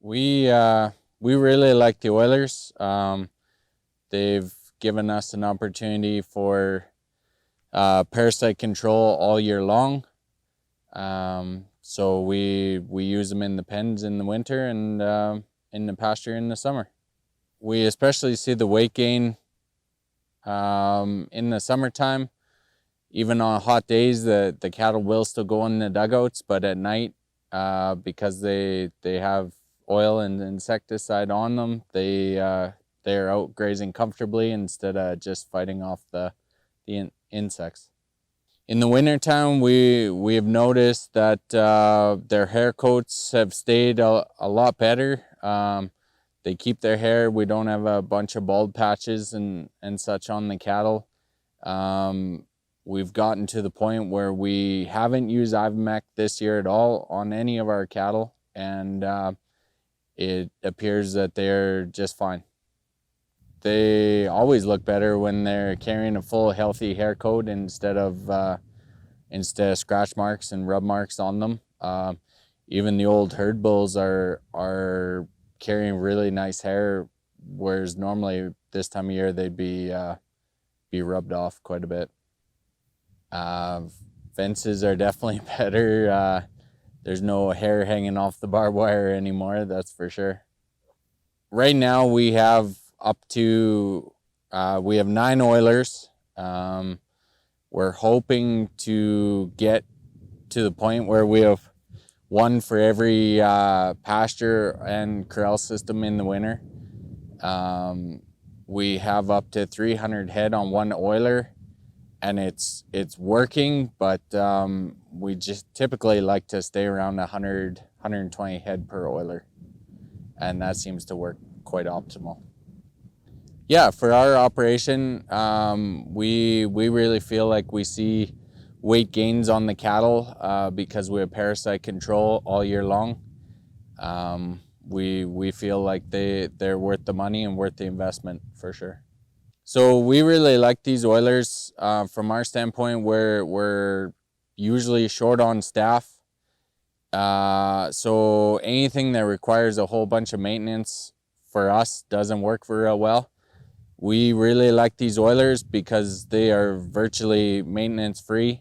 We really like the Oilers. They've given us an opportunity for parasite control all year long. So we use them in the pens in the winter and in the pasture in the summer. We especially see the weight gain in the summertime. Even on hot days, the cattle will still go in the dugouts, but at night, because they have oil and insecticide on them, they're out grazing comfortably instead of just fighting off the insects. In the wintertime, we have noticed that their hair coats have stayed a lot better. They keep their hair. We don't have a bunch of bald patches and such on the cattle. We've gotten to the point where we haven't used Ivomec this year at all on any of our cattle, and it appears that they're just fine. They always look better when they're carrying a full, healthy hair coat instead of scratch marks and rub marks on them. Even the old herd bulls are carrying really nice hair, whereas normally this time of year they'd be rubbed off quite a bit. Fences are definitely better. There's no hair hanging off the barbed wire anymore, that's for sure. Right now we have we have 9 Oilers. We're hoping to get to the point where we have one for every pasture and corral system in the winter. We have up to 300 head on one Oiler, and it's working, but we just typically like to stay around 100, 120 head per Oiler, and that seems to work quite optimal. Yeah, for our operation, we really feel like we see weight gains on the cattle because we have parasite control all year long. We feel like they're worth the money and worth the investment for sure. So we really like these Oilers. From our standpoint, we're usually short on staff. So anything that requires a whole bunch of maintenance for us doesn't work real well. We really like these Oilers because they are virtually maintenance free.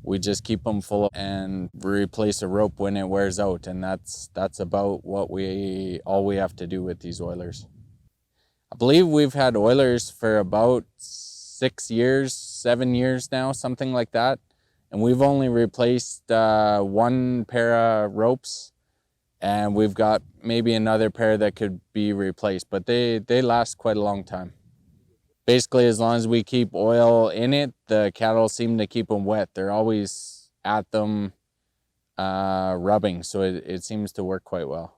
We just keep them full and replace a rope when it wears out, and that's about all we have to do with these Oilers. I believe we've had Oilers for about 6 years, 7 years now, something like that. And we've only replaced one pair of ropes, and we've got maybe another pair that could be replaced, but they last quite a long time. Basically, as long as we keep oil in it, the cattle seem to keep them wet. They're always at them rubbing, so it seems to work quite well.